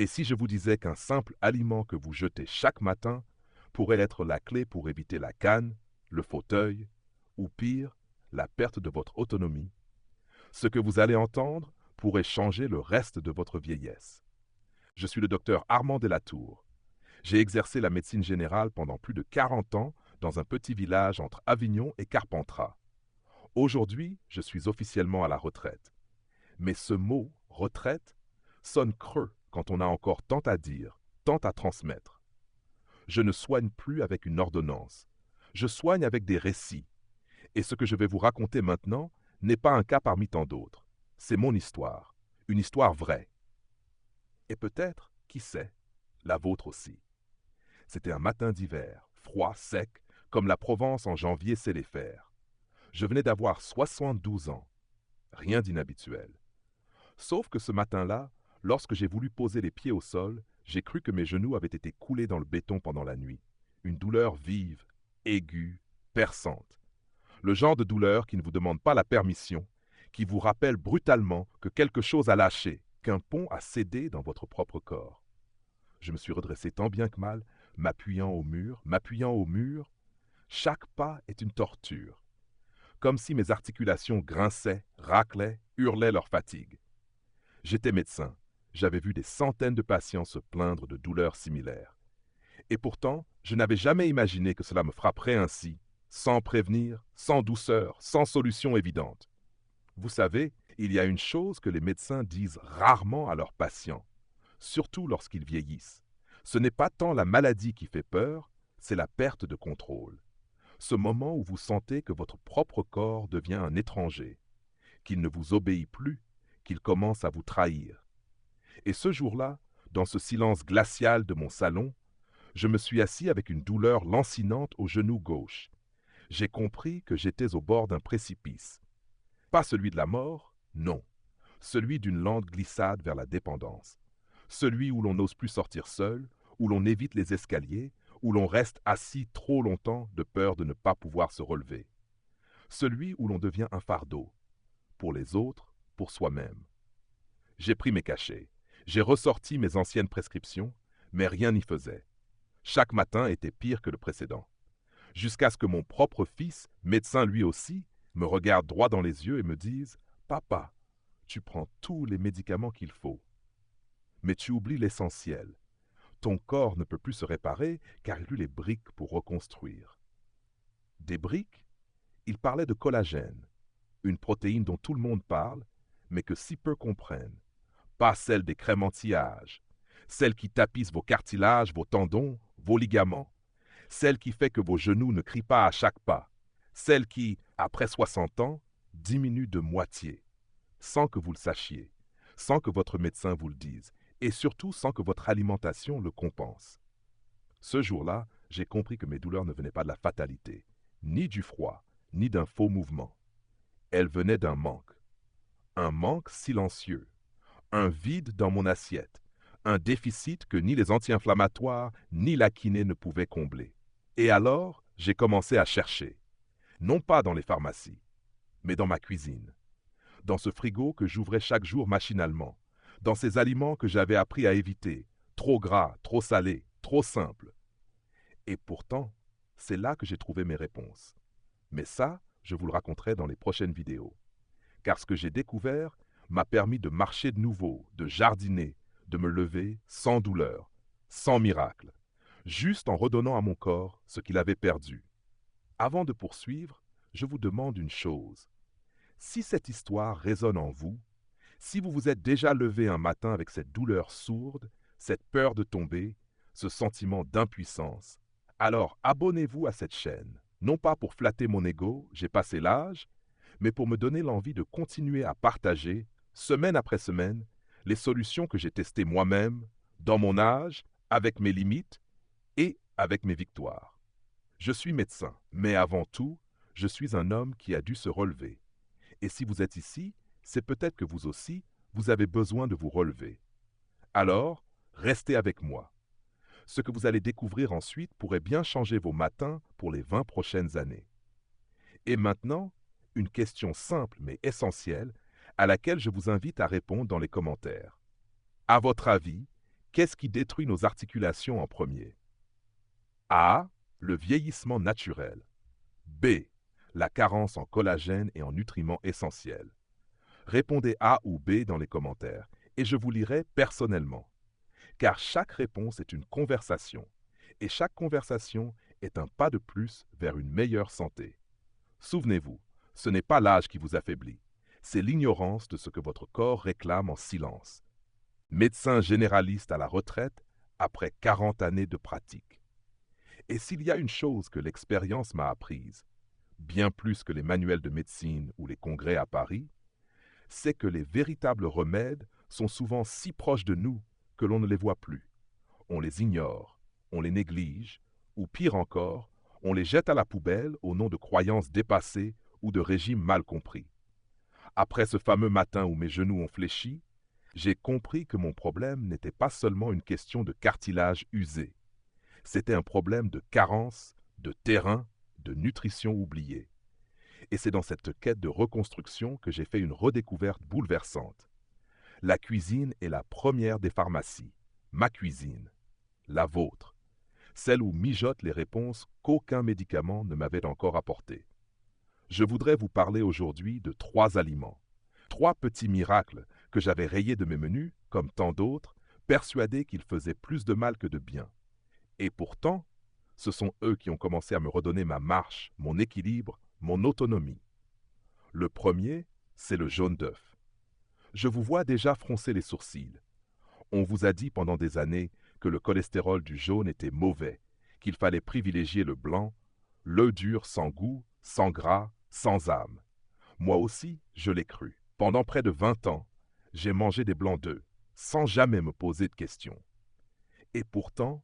Et si je vous disais qu'un simple aliment que vous jetez chaque matin pourrait être la clé pour éviter la canne, le fauteuil, ou pire, la perte de votre autonomie, ce que vous allez entendre pourrait changer le reste de votre vieillesse. Je suis le docteur Armand Delatour. J'ai exercé la médecine générale pendant plus de 40 ans dans un petit village entre Avignon et Carpentras. Aujourd'hui, je suis officiellement à la retraite. Mais ce mot, retraite, sonne creux quand on a encore tant à dire, tant à transmettre. Je ne soigne plus avec une ordonnance. Je soigne avec des récits. Et ce que je vais vous raconter maintenant n'est pas un cas parmi tant d'autres. C'est mon histoire, une histoire vraie. Et peut-être, qui sait, la vôtre aussi. C'était un matin d'hiver, froid, sec, comme la Provence en janvier sait les faire. Je venais d'avoir 72 ans. Rien d'inhabituel. Sauf que ce matin-là, lorsque j'ai voulu poser les pieds au sol, j'ai cru que mes genoux avaient été coulés dans le béton pendant la nuit. Une douleur vive, aiguë, perçante. Le genre de douleur qui ne vous demande pas la permission, qui vous rappelle brutalement que quelque chose a lâché, qu'un pont a cédé dans votre propre corps. Je me suis redressé tant bien que mal, m'appuyant au mur. Chaque pas est une torture. Comme si mes articulations grinçaient, raclaient, hurlaient leur fatigue. J'étais médecin. J'avais vu des centaines de patients se plaindre de douleurs similaires. Et pourtant, je n'avais jamais imaginé que cela me frapperait ainsi, sans prévenir, sans douceur, sans solution évidente. Vous savez, il y a une chose que les médecins disent rarement à leurs patients, surtout lorsqu'ils vieillissent. Ce n'est pas tant la maladie qui fait peur, c'est la perte de contrôle. Ce moment où vous sentez que votre propre corps devient un étranger, qu'il ne vous obéit plus, qu'il commence à vous trahir. Et ce jour-là, dans ce silence glacial de mon salon, je me suis assis avec une douleur lancinante au genou gauche. J'ai compris que j'étais au bord d'un précipice. Pas celui de la mort, non. Celui d'une lente glissade vers la dépendance. Celui où l'on n'ose plus sortir seul, où l'on évite les escaliers, où l'on reste assis trop longtemps de peur de ne pas pouvoir se relever. Celui où l'on devient un fardeau, pour les autres, pour soi-même. J'ai pris mes cachets, j'ai ressorti mes anciennes prescriptions, mais rien n'y faisait. Chaque matin était pire que le précédent. Jusqu'à ce que mon propre fils, médecin lui aussi, me regarde droit dans les yeux et me dise « Papa, tu prends tous les médicaments qu'il faut. Mais tu oublies l'essentiel. Ton corps ne peut plus se réparer car il eut les briques pour reconstruire. » Des briques? Il parlait de collagène, une protéine dont tout le monde parle, mais que si peu comprennent. Pas celle des crèmes anti-âge, celle qui tapisse vos cartilages, vos tendons, vos ligaments, celle qui fait que vos genoux ne crient pas à chaque pas, celle qui, après 60 ans, diminue de moitié, sans que vous le sachiez, sans que votre médecin vous le dise, et surtout sans que votre alimentation le compense. Ce jour-là, j'ai compris que mes douleurs ne venaient pas de la fatalité, ni du froid, ni d'un faux mouvement. Elles venaient d'un manque silencieux, un vide dans mon assiette, un déficit que ni les anti-inflammatoires ni la kiné ne pouvaient combler. Et alors, j'ai commencé à chercher, non pas dans les pharmacies, mais dans ma cuisine, dans ce frigo que j'ouvrais chaque jour machinalement, dans ces aliments que j'avais appris à éviter, trop gras, trop salés, trop simples. Et pourtant, c'est là que j'ai trouvé mes réponses. Mais ça, je vous le raconterai dans les prochaines vidéos. Car ce que j'ai découvert m'a permis de marcher de nouveau, de jardiner, de me lever sans douleur, sans miracle, juste en redonnant à mon corps ce qu'il avait perdu. Avant de poursuivre, je vous demande une chose. Si cette histoire résonne en vous, si vous vous êtes déjà levé un matin avec cette douleur sourde, cette peur de tomber, ce sentiment d'impuissance, alors abonnez-vous à cette chaîne, non pas pour flatter mon ego, j'ai passé l'âge, mais pour me donner l'envie de continuer à partager, semaine après semaine, les solutions que j'ai testées moi-même, dans mon âge, avec mes limites et avec mes victoires. Je suis médecin, mais avant tout, je suis un homme qui a dû se relever. Et si vous êtes ici, c'est peut-être que vous aussi, vous avez besoin de vous relever. Alors, restez avec moi. Ce que vous allez découvrir ensuite pourrait bien changer vos matins pour les 20 prochaines années. Et maintenant, une question simple mais essentielle à laquelle je vous invite à répondre dans les commentaires. À votre avis, Qu'est-ce qui détruit nos articulations en premier? A. Le vieillissement naturel. B. La carence en collagène et en nutriments essentiels. Répondez A ou B dans les commentaires et je vous lirai personnellement. Car chaque réponse est une conversation et chaque conversation est un pas de plus vers une meilleure santé. Souvenez-vous, ce n'est pas l'âge qui vous affaiblit, c'est l'ignorance de ce que votre corps réclame en silence. Médecin généraliste à la retraite après 40 années de pratique. Et s'il y a une chose que l'expérience m'a apprise, bien plus que les manuels de médecine ou les congrès à Paris, c'est que les véritables remèdes sont souvent si proches de nous que l'on ne les voit plus. On les ignore, on les néglige, ou pire encore, on les jette à la poubelle au nom de croyances dépassées ou de régimes mal compris. Après ce fameux matin où mes genoux ont fléchi, j'ai compris que mon problème n'était pas seulement une question de cartilage usé. C'était un problème de carence, de terrain, de nutrition oubliée. Et c'est dans cette quête de reconstruction que j'ai fait une redécouverte bouleversante. La cuisine est la première des pharmacies. Ma cuisine. La vôtre. Celle où mijotent les réponses qu'aucun médicament ne m'avait encore apportées. Je voudrais vous parler aujourd'hui de 3 aliments. 3 petits miracles que j'avais rayés de mes menus, comme tant d'autres, persuadés qu'ils faisaient plus de mal que de bien. Et pourtant, ce sont eux qui ont commencé à me redonner ma marche, mon équilibre, mon autonomie. Le premier, c'est le jaune d'œuf. Je vous vois déjà froncer les sourcils. On vous a dit pendant des années que le cholestérol du jaune était mauvais, qu'il fallait privilégier le blanc, l'œuf dur sans goût, sans gras, sans âme. Moi aussi, je l'ai cru. Pendant près de 20 ans, j'ai mangé des blancs d'œufs, sans jamais me poser de questions. Et pourtant,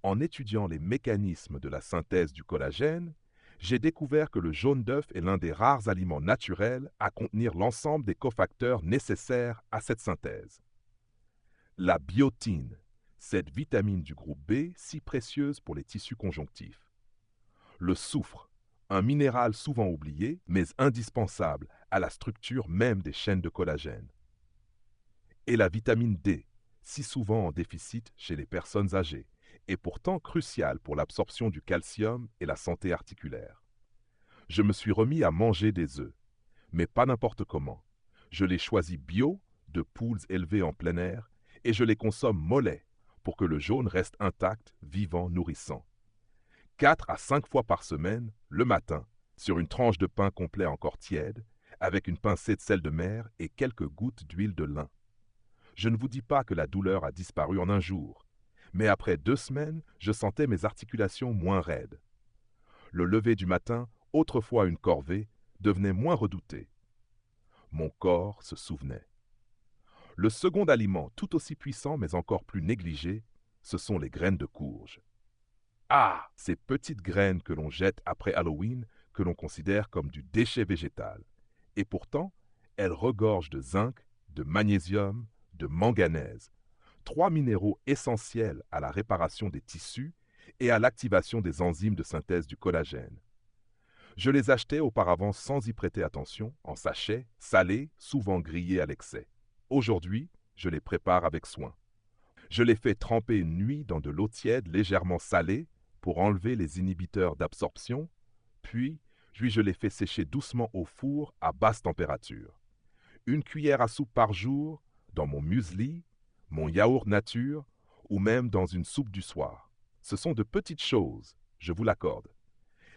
en étudiant les mécanismes de la synthèse du collagène, j'ai découvert que le jaune d'œuf est l'un des rares aliments naturels à contenir l'ensemble des cofacteurs nécessaires à cette synthèse. La biotine, cette vitamine du groupe B si précieuse pour les tissus conjonctifs. Le soufre, un minéral souvent oublié mais indispensable à la structure même des chaînes de collagène. Et la vitamine D, si souvent en déficit chez les personnes âgées, et pourtant cruciale pour l'absorption du calcium et la santé articulaire. Je me suis remis à manger des œufs, mais pas n'importe comment. Je les choisis bio, de poules élevées en plein air, et je les consomme mollets pour que le jaune reste intact, vivant, nourrissant. 4 à 5 fois par semaine, le matin, sur une tranche de pain complet encore tiède, avec une pincée de sel de mer et quelques gouttes d'huile de lin. Je ne vous dis pas que la douleur a disparu en un jour, mais après 2 semaines, je sentais mes articulations moins raides. Le lever du matin, autrefois une corvée, devenait moins redouté. Mon corps se souvenait. Le second aliment, tout aussi puissant mais encore plus négligé, ce sont les graines de courge. Ah, ces petites graines que l'on jette après Halloween, que l'on considère comme du déchet végétal. Et pourtant, elles regorgent de zinc, de magnésium, de manganèse, 3 minéraux essentiels à la réparation des tissus et à l'activation des enzymes de synthèse du collagène. Je les achetais auparavant sans y prêter attention, en sachets, salés, souvent grillés à l'excès. Aujourd'hui, je les prépare avec soin. Je les fais tremper une nuit dans de l'eau tiède légèrement salée pour enlever les inhibiteurs d'absorption, puis je les fais sécher doucement au four à basse température. 1 cuillère à soupe par jour dans mon muesli, mon yaourt nature ou même dans une soupe du soir. Ce sont de petites choses, je vous l'accorde.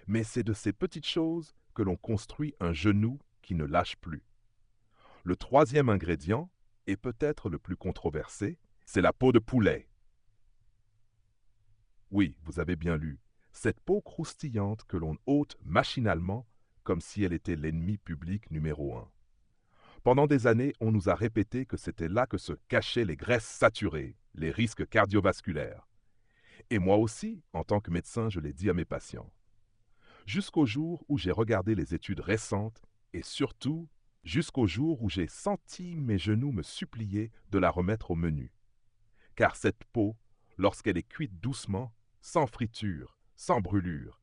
Mais c'est de ces petites choses que l'on construit un genou qui ne lâche plus. Le troisième ingrédient, et peut-être le plus controversé, c'est la peau de poulet. Oui, vous avez bien lu, cette peau croustillante que l'on ôte machinalement comme si elle était l'ennemi public numéro 1. Pendant des années, on nous a répété que c'était là que se cachaient les graisses saturées, les risques cardiovasculaires. Et moi aussi, en tant que médecin, je l'ai dit à mes patients. Jusqu'au jour où j'ai regardé les études récentes et surtout, jusqu'au jour où j'ai senti mes genoux me supplier de la remettre au menu. Car cette peau, lorsqu'elle est cuite doucement, sans friture, sans brûlure,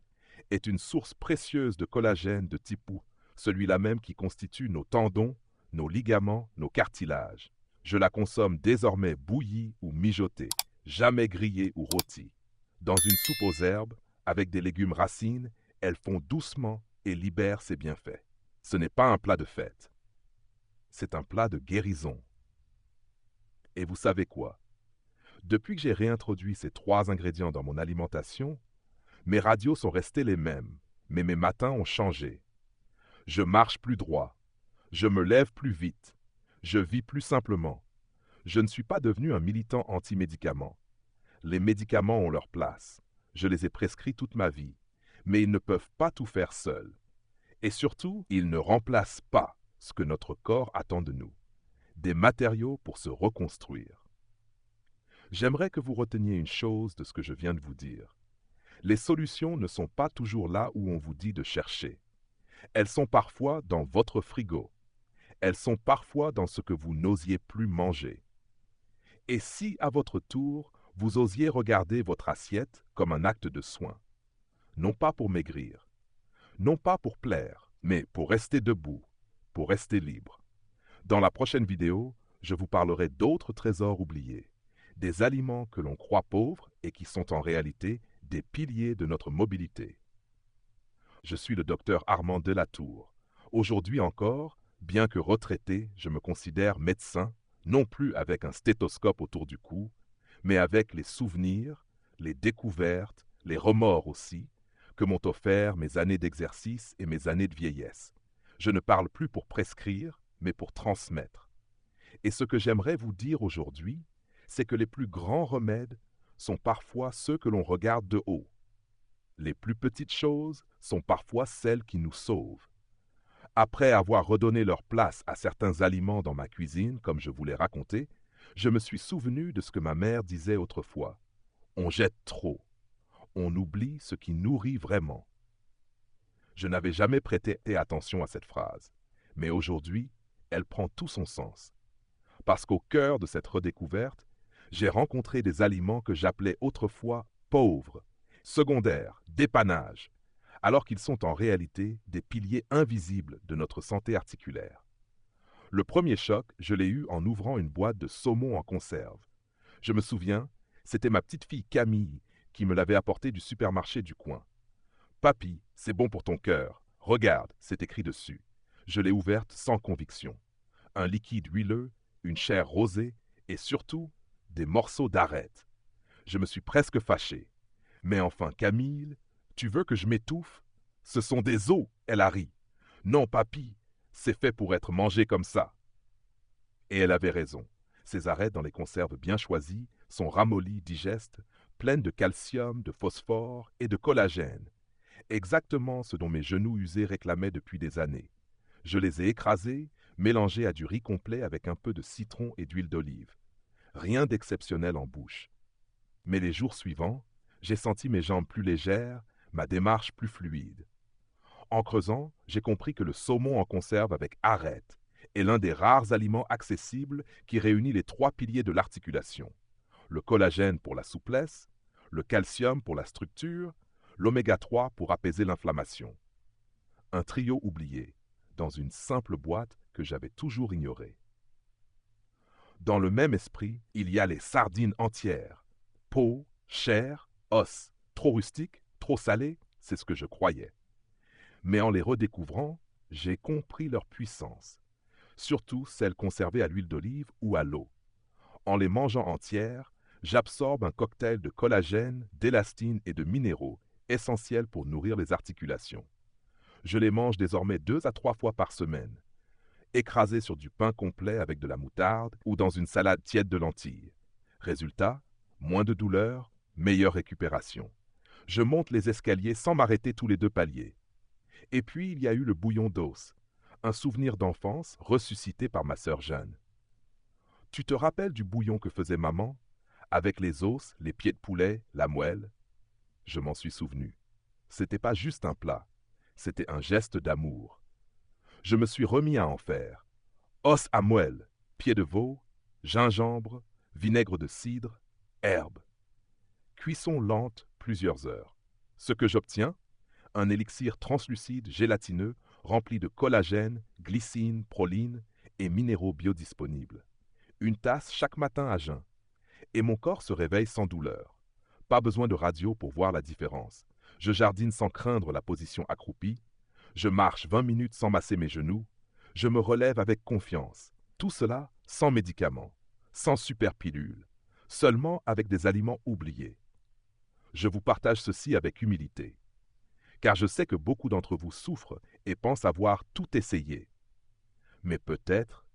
est une source précieuse de collagène de type O, celui-là même qui constitue nos tendons, nos ligaments, nos cartilages. Je la consomme désormais bouillie ou mijotée, jamais grillée ou rôtie. Dans une soupe aux herbes, avec des légumes racines, elle fond doucement et libère ses bienfaits. Ce n'est pas un plat de fête. C'est un plat de guérison. Et vous savez quoi? Depuis que j'ai réintroduit ces 3 ingrédients dans mon alimentation, mes radios sont restés les mêmes, mais mes matins ont changé. Je marche plus droit. Je me lève plus vite. Je vis plus simplement. Je ne suis pas devenu un militant anti-médicaments. Les médicaments ont leur place. Je les ai prescrits toute ma vie. Mais ils ne peuvent pas tout faire seuls. Et surtout, ils ne remplacent pas ce que notre corps attend de nous. Des matériaux pour se reconstruire. J'aimerais que vous reteniez une chose de ce que je viens de vous dire. Les solutions ne sont pas toujours là où on vous dit de chercher. Elles sont parfois dans votre frigo. Elles sont parfois dans ce que vous n'osiez plus manger. Et si, à votre tour, vous osiez regarder votre assiette comme un acte de soin, non pas pour maigrir, non pas pour plaire, mais pour rester debout, pour rester libre. Dans la prochaine vidéo, je vous parlerai d'autres trésors oubliés, des aliments que l'on croit pauvres et qui sont en réalité des piliers de notre mobilité. Je suis le docteur Armand Delatour. Aujourd'hui encore, bien que retraité, je me considère médecin, non plus avec un stéthoscope autour du cou, mais avec les souvenirs, les découvertes, les remords aussi, que m'ont offert mes années d'exercice et mes années de vieillesse. Je ne parle plus pour prescrire, mais pour transmettre. Et ce que j'aimerais vous dire aujourd'hui, c'est que les plus grands remèdes sont parfois ceux que l'on regarde de haut. Les plus petites choses sont parfois celles qui nous sauvent. Après avoir redonné leur place à certains aliments dans ma cuisine, comme je vous l'ai raconté, je me suis souvenu de ce que ma mère disait autrefois. On jette trop. On oublie ce qui nourrit vraiment. Je n'avais jamais prêté attention à cette phrase, mais aujourd'hui, elle prend tout son sens. Parce qu'au cœur de cette redécouverte, j'ai rencontré des aliments que j'appelais autrefois pauvres, secondaires, dépannage, alors qu'ils sont en réalité des piliers invisibles de notre santé articulaire. Le premier choc, je l'ai eu en ouvrant une boîte de saumon en conserve. Je me souviens, c'était ma petite fille Camille qui me l'avait apporté du supermarché du coin. « Papy, c'est bon pour ton cœur. Regarde, c'est écrit dessus. » Je l'ai ouverte sans conviction. Un liquide huileux, une chair rosée et surtout des morceaux d'arête. Je me suis presque fâché. « Mais enfin, Camille, tu veux que je m'étouffe? Ce sont des os, elle a ri. Non, papy, c'est fait pour être mangé comme ça. » Et elle avait raison. Ces arêtes dans les conserves bien choisies sont ramollies, digestes, pleines de calcium, de phosphore et de collagène. Exactement ce dont mes genoux usés réclamaient depuis des années. Je les ai écrasés, mélangés à du riz complet avec un peu de citron et d'huile d'olive. Rien d'exceptionnel en bouche. Mais les jours suivants, j'ai senti mes jambes plus légères, ma démarche plus fluide. En creusant, j'ai compris que le saumon en conserve avec arête est l'un des rares aliments accessibles qui réunit les 3 piliers de l'articulation. Le collagène pour la souplesse, le calcium pour la structure, l'oméga 3 pour apaiser l'inflammation. Un trio oublié, dans une simple boîte que j'avais toujours ignorée. Dans le même esprit, il y a les sardines entières. Peau, chair, os. Trop rustique, trop salé, c'est ce que je croyais. Mais en les redécouvrant, j'ai compris leur puissance, surtout celles conservées à l'huile d'olive ou à l'eau. En les mangeant entières, j'absorbe un cocktail de collagène, d'élastine et de minéraux, essentiels pour nourrir les articulations. Je les mange désormais 2 à 3 fois par semaine, écrasés sur du pain complet avec de la moutarde ou dans une salade tiède de lentilles. Résultat, moins de douleur, meilleure récupération. Je monte les escaliers sans m'arrêter tous les 2 paliers. Et puis il y a eu le bouillon d'os, un souvenir d'enfance ressuscité par ma sœur Jeanne. Tu te rappelles du bouillon que faisait maman, avec les os, les pieds de poulet, la moelle? Je m'en suis souvenu. C'était pas juste un plat, c'était un geste d'amour. Je me suis remis à en faire. Os à moelle, pieds de veau, gingembre, vinaigre de cidre, herbes. Cuisson lente plusieurs heures. Ce que j'obtiens, un élixir translucide gélatineux rempli de collagène, glycine, proline et minéraux biodisponibles. Une tasse chaque matin à jeun. Et mon corps se réveille sans douleur. Pas besoin de radio pour voir la différence. Je jardine sans craindre la position accroupie. Je marche 20 minutes sans masser mes genoux. Je me relève avec confiance. Tout cela sans médicaments, sans super pilule, seulement avec des aliments oubliés. Je vous partage ceci avec humilité, car je sais que beaucoup d'entre vous souffrent et pensent avoir tout essayé. Mais peut-être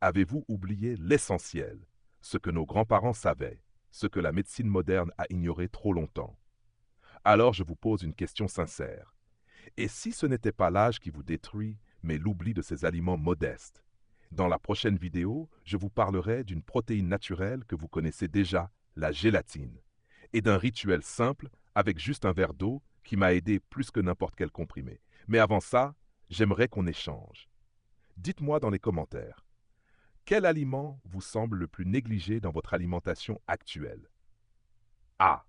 avez-vous oublié l'essentiel, ce que nos grands-parents savaient, ce que la médecine moderne a ignoré trop longtemps. Alors je vous pose une question sincère. Et si ce n'était pas l'âge qui vous détruit, mais l'oubli de ces aliments modestes? Dans la prochaine vidéo, je vous parlerai d'une protéine naturelle que vous connaissez déjà, la gélatine, et d'un rituel simple avec juste un verre d'eau qui m'a aidé plus que n'importe quel comprimé. Mais avant ça, j'aimerais qu'on échange. Dites-moi dans les commentaires, quel aliment vous semble le plus négligé dans votre alimentation actuelle? A.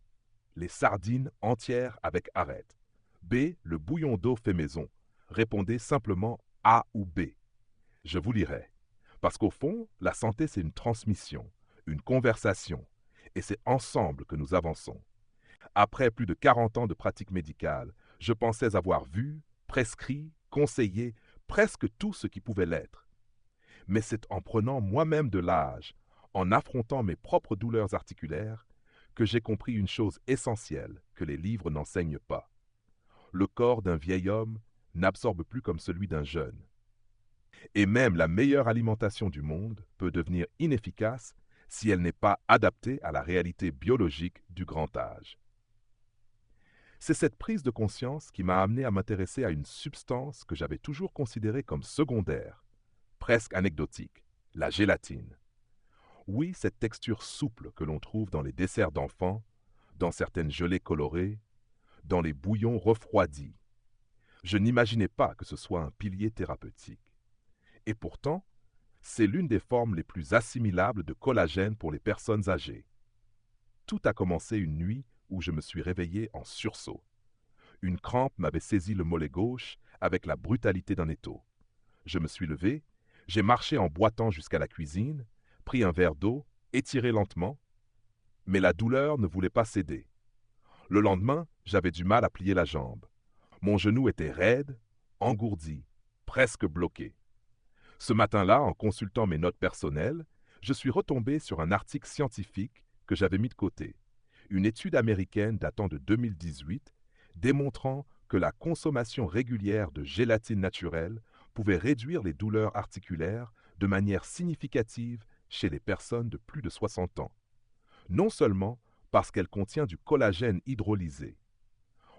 Les sardines entières avec arête. B. Le bouillon d'eau fait maison. Répondez simplement A ou B. Je vous lirai. Parce qu'au fond, la santé, c'est une transmission, une conversation, et c'est ensemble que nous avançons. Après plus de 40 ans de pratique médicale, je pensais avoir vu, prescrit, conseillé presque tout ce qui pouvait l'être. Mais c'est en prenant moi-même de l'âge, en affrontant mes propres douleurs articulaires, que j'ai compris une chose essentielle que les livres n'enseignent pas. Le corps d'un vieil homme n'absorbe plus comme celui d'un jeune. Et même la meilleure alimentation du monde peut devenir inefficace si elle n'est pas adaptée à la réalité biologique du grand âge. C'est cette prise de conscience qui m'a amené à m'intéresser à une substance que j'avais toujours considérée comme secondaire, presque anecdotique, la gélatine. Oui, cette texture souple que l'on trouve dans les desserts d'enfants, dans certaines gelées colorées, dans les bouillons refroidis. Je n'imaginais pas que ce soit un pilier thérapeutique. Et pourtant, c'est l'une des formes les plus assimilables de collagène pour les personnes âgées. Tout a commencé une nuit où je me suis réveillé en sursaut. Une crampe m'avait saisi le mollet gauche avec la brutalité d'un étau. Je me suis levé, j'ai marché en boitant jusqu'à la cuisine, pris un verre d'eau, étiré lentement, mais la douleur ne voulait pas céder. Le lendemain, j'avais du mal à plier la jambe. Mon genou était raide, engourdi, presque bloqué. Ce matin-là, en consultant mes notes personnelles, je suis retombé sur un article scientifique que j'avais mis de côté. Une étude américaine datant de 2018 démontrant que la consommation régulière de gélatine naturelle pouvait réduire les douleurs articulaires de manière significative chez les personnes de plus de 60 ans. Non seulement parce qu'elle contient du collagène hydrolysé,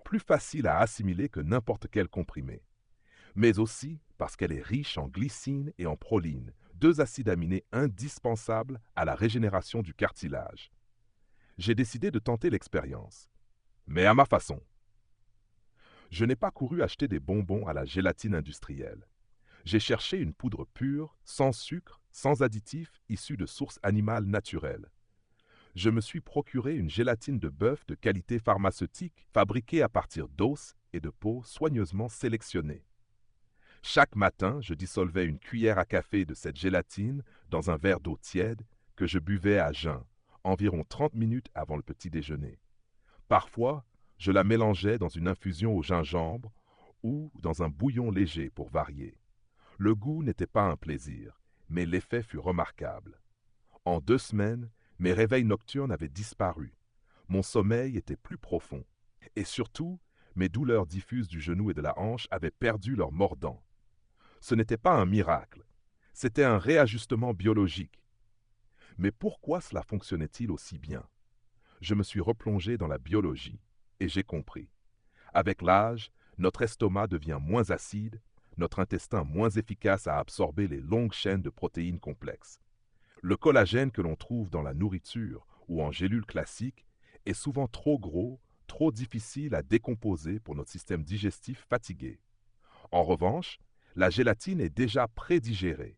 plus facile à assimiler que n'importe quel comprimé, mais aussi parce qu'elle est riche en glycine et en proline, deux acides aminés indispensables à la régénération du cartilage. J'ai décidé de tenter l'expérience, mais à ma façon. Je n'ai pas couru acheter des bonbons à la gélatine industrielle. J'ai cherché une poudre pure, sans sucre, sans additifs, issue de sources animales naturelles. Je me suis procuré une gélatine de bœuf de qualité pharmaceutique, fabriquée à partir d'os et de peaux soigneusement sélectionnées. Chaque matin, je dissolvais une cuillère à café de cette gélatine dans un verre d'eau tiède que je buvais à jeun, environ 30 minutes avant le petit déjeuner. Parfois, je la mélangeais dans une infusion au gingembre ou dans un bouillon léger pour varier. Le goût n'était pas un plaisir, mais l'effet fut remarquable. En 2 semaines, mes réveils nocturnes avaient disparu. Mon sommeil était plus profond. Et surtout, mes douleurs diffuses du genou et de la hanche avaient perdu leur mordant. Ce n'était pas un miracle, c'était un réajustement biologique. Mais pourquoi cela fonctionnait-il aussi bien? Je me suis replongé dans la biologie et j'ai compris. Avec l'âge, notre estomac devient moins acide, notre intestin moins efficace à absorber les longues chaînes de protéines complexes. Le collagène que l'on trouve dans la nourriture ou en gélules classiques est souvent trop gros, trop difficile à décomposer pour notre système digestif fatigué. En revanche, la gélatine est déjà prédigérée.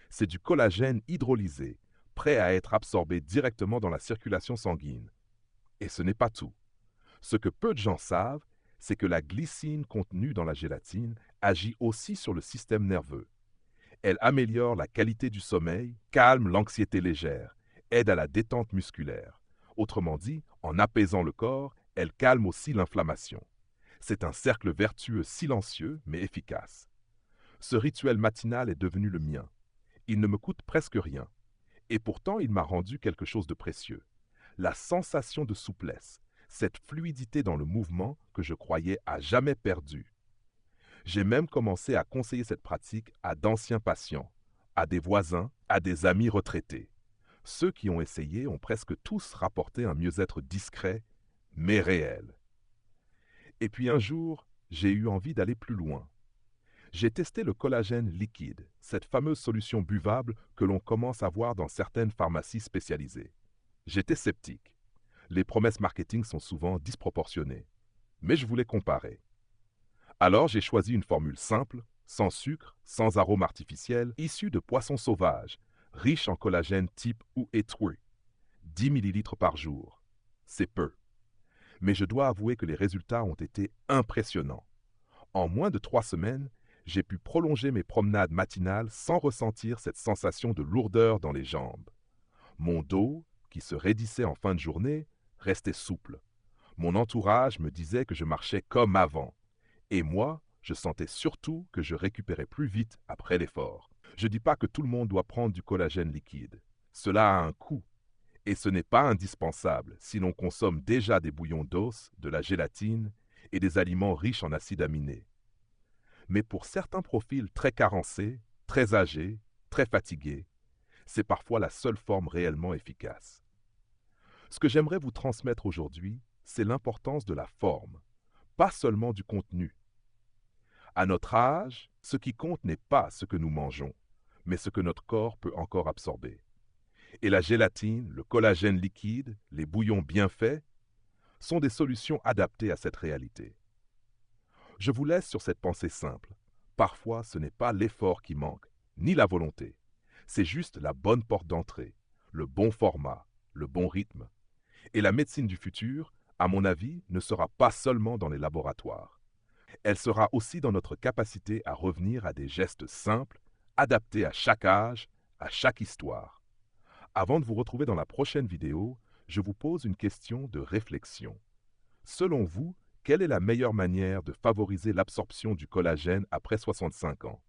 C'est du collagène hydrolysé, prêt à être absorbé directement dans la circulation sanguine. Et ce n'est pas tout. Ce que peu de gens savent, c'est que la glycine contenue dans la gélatine agit aussi sur le système nerveux. Elle améliore la qualité du sommeil, calme l'anxiété légère, aide à la détente musculaire. Autrement dit, en apaisant le corps, elle calme aussi l'inflammation. C'est un cercle vertueux silencieux mais efficace. Ce rituel matinal est devenu le mien. Il ne me coûte presque rien. Et pourtant, il m'a rendu quelque chose de précieux. La sensation de souplesse, cette fluidité dans le mouvement que je croyais à jamais perdue. J'ai même commencé à conseiller cette pratique à d'anciens patients, à des voisins, à des amis retraités. Ceux qui ont essayé ont presque tous rapporté un mieux-être discret, mais réel. Et puis un jour, j'ai eu envie d'aller plus loin. J'ai testé le collagène liquide, cette fameuse solution buvable que l'on commence à voir dans certaines pharmacies spécialisées. J'étais sceptique. Les promesses marketing sont souvent disproportionnées. Mais je voulais comparer. Alors j'ai choisi une formule simple, sans sucre, sans arôme artificiel, issue de poissons sauvages, riche en collagène type OU-E3, 10 ml par jour. C'est peu. Mais je dois avouer que les résultats ont été impressionnants. En moins de 3 semaines, j'ai pu prolonger mes promenades matinales sans ressentir cette sensation de lourdeur dans les jambes. Mon dos, qui se raidissait en fin de journée, restait souple. Mon entourage me disait que je marchais comme avant. Et moi, je sentais surtout que je récupérais plus vite après l'effort. Je ne dis pas que tout le monde doit prendre du collagène liquide. Cela a un coût. Et ce n'est pas indispensable si l'on consomme déjà des bouillons d'os, de la gélatine et des aliments riches en acides aminés. Mais pour certains profils très carencés, très âgés, très fatigués, c'est parfois la seule forme réellement efficace. Ce que j'aimerais vous transmettre aujourd'hui, c'est l'importance de la forme, pas seulement du contenu. À notre âge, ce qui compte n'est pas ce que nous mangeons, mais ce que notre corps peut encore absorber. Et la gélatine, le collagène liquide, les bouillons bien faits, sont des solutions adaptées à cette réalité. Je vous laisse sur cette pensée simple. Parfois, ce n'est pas l'effort qui manque, ni la volonté. C'est juste la bonne porte d'entrée, le bon format, le bon rythme. Et la médecine du futur, à mon avis, ne sera pas seulement dans les laboratoires. Elle sera aussi dans notre capacité à revenir à des gestes simples, adaptés à chaque âge, à chaque histoire. Avant de vous retrouver dans la prochaine vidéo, je vous pose une question de réflexion. Selon vous, quelle est la meilleure manière de favoriser l'absorption du collagène après 65 ans?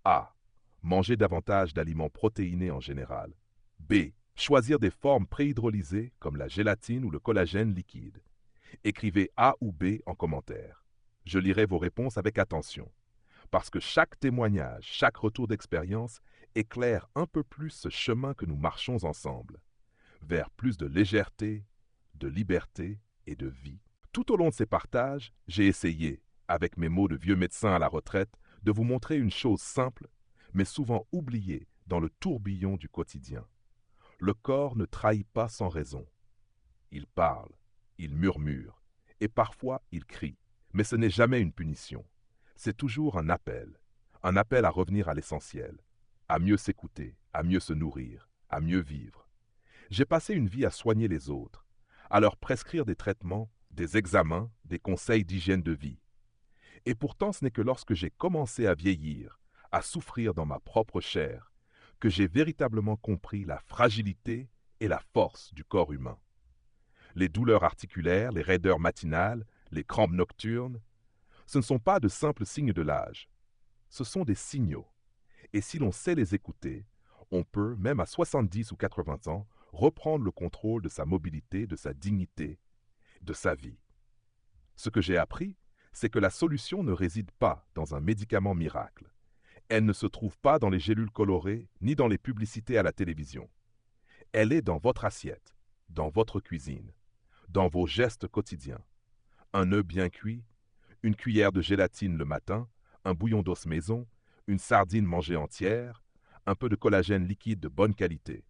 A. Manger davantage d'aliments protéinés en général. B. Choisir des formes préhydrolysées comme la gélatine ou le collagène liquide. Écrivez A ou B en commentaire. Je lirai vos réponses avec attention, parce que chaque témoignage, chaque retour d'expérience éclaire un peu plus ce chemin que nous marchons ensemble, vers plus de légèreté, de liberté et de vie. Tout au long de ces partages, j'ai essayé, avec mes mots de vieux médecin à la retraite, de vous montrer une chose simple, mais souvent oubliée dans le tourbillon du quotidien. Le corps ne trahit pas sans raison. Il parle, il murmure, et parfois il crie. Mais ce n'est jamais une punition. C'est toujours un appel à revenir à l'essentiel, à mieux s'écouter, à mieux se nourrir, à mieux vivre. J'ai passé une vie à soigner les autres, à leur prescrire des traitements, des examens, des conseils d'hygiène de vie. Et pourtant, ce n'est que lorsque j'ai commencé à vieillir, à souffrir dans ma propre chair, que j'ai véritablement compris la fragilité et la force du corps humain. Les douleurs articulaires, les raideurs matinales, les crampes nocturnes, ce ne sont pas de simples signes de l'âge. Ce sont des signaux. Et si l'on sait les écouter, on peut, même à 70 ou 80 ans, reprendre le contrôle de sa mobilité, de sa dignité, de sa vie. Ce que j'ai appris, c'est que la solution ne réside pas dans un médicament miracle. Elle ne se trouve pas dans les gélules colorées, ni dans les publicités à la télévision. Elle est dans votre assiette, dans votre cuisine, dans vos gestes quotidiens. Un œuf bien cuit, une cuillère de gélatine le matin, un bouillon d'os maison, une sardine mangée entière, un peu de collagène liquide de bonne qualité.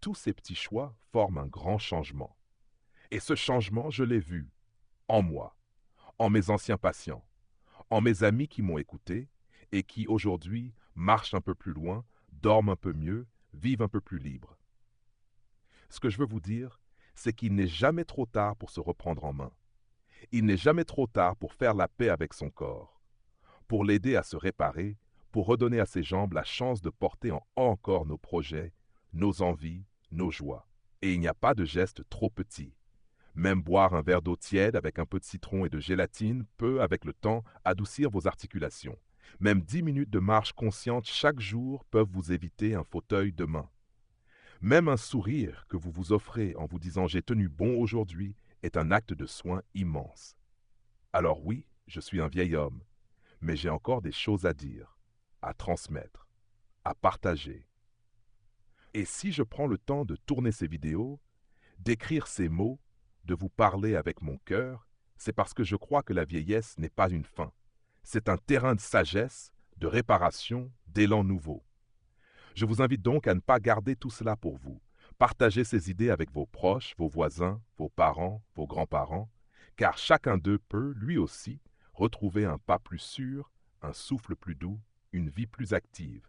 Tous ces petits choix forment un grand changement. Et ce changement, je l'ai vu, en moi, en mes anciens patients, en mes amis qui m'ont écouté et qui, aujourd'hui, marchent un peu plus loin, dorment un peu mieux, vivent un peu plus libres. Ce que je veux vous dire, c'est qu'il n'est jamais trop tard pour se reprendre en main. Il n'est jamais trop tard pour faire la paix avec son corps, pour l'aider à se réparer, pour redonner à ces jambes la chance de porter en encore nos projets, nos envies, nos joies. Et il n'y a pas de geste trop petit. Même boire un verre d'eau tiède avec un peu de citron et de gélatine peut, avec le temps, adoucir vos articulations. Même 10 minutes de marche consciente chaque jour peuvent vous éviter un fauteuil demain. Même un sourire que vous vous offrez en vous disant « j'ai tenu bon aujourd'hui » est un acte de soin immense. Alors oui, je suis un vieil homme, mais j'ai encore des choses à dire, à transmettre, à partager. Et si je prends le temps de tourner ces vidéos, d'écrire ces mots, de vous parler avec mon cœur, c'est parce que je crois que la vieillesse n'est pas une fin. C'est un terrain de sagesse, de réparation, d'élan nouveau. Je vous invite donc à ne pas garder tout cela pour vous. Partagez ces idées avec vos proches, vos voisins, vos parents, vos grands-parents, car chacun d'eux peut, lui aussi, retrouver un pas plus sûr, un souffle plus doux, une vie plus active.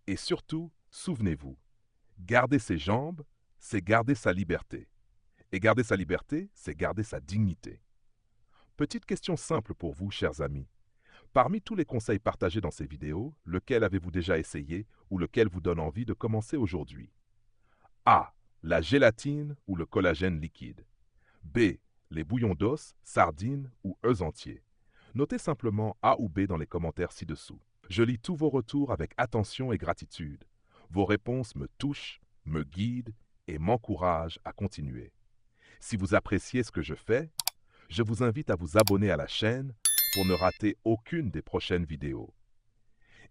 Et surtout, souvenez-vous, garder ses jambes, c'est garder sa liberté. Et garder sa liberté, c'est garder sa dignité. Petite question simple pour vous, chers amis. Parmi tous les conseils partagés dans ces vidéos, lequel avez-vous déjà essayé ou lequel vous donne envie de commencer aujourd'hui? A. La gélatine ou le collagène liquide. B. Les bouillons d'os, sardines ou œufs entiers. Notez simplement A ou B dans les commentaires ci-dessous. Je lis tous vos retours avec attention et gratitude. Vos réponses me touchent, me guident et m'encouragent à continuer. Si vous appréciez ce que je fais, je vous invite à vous abonner à la chaîne pour ne rater aucune des prochaines vidéos.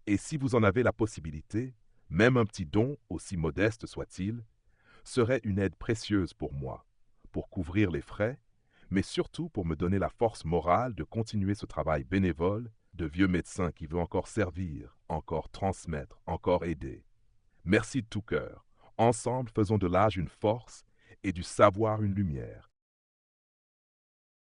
Et si vous en avez la possibilité, même un petit don, aussi modeste soit-il, serait une aide précieuse pour moi, pour couvrir les frais, mais surtout pour me donner la force morale de continuer ce travail bénévole de vieux médecin qui veut encore servir, encore transmettre, encore aider. Merci de tout cœur. Ensemble, faisons de l'âge une force et du savoir une lumière.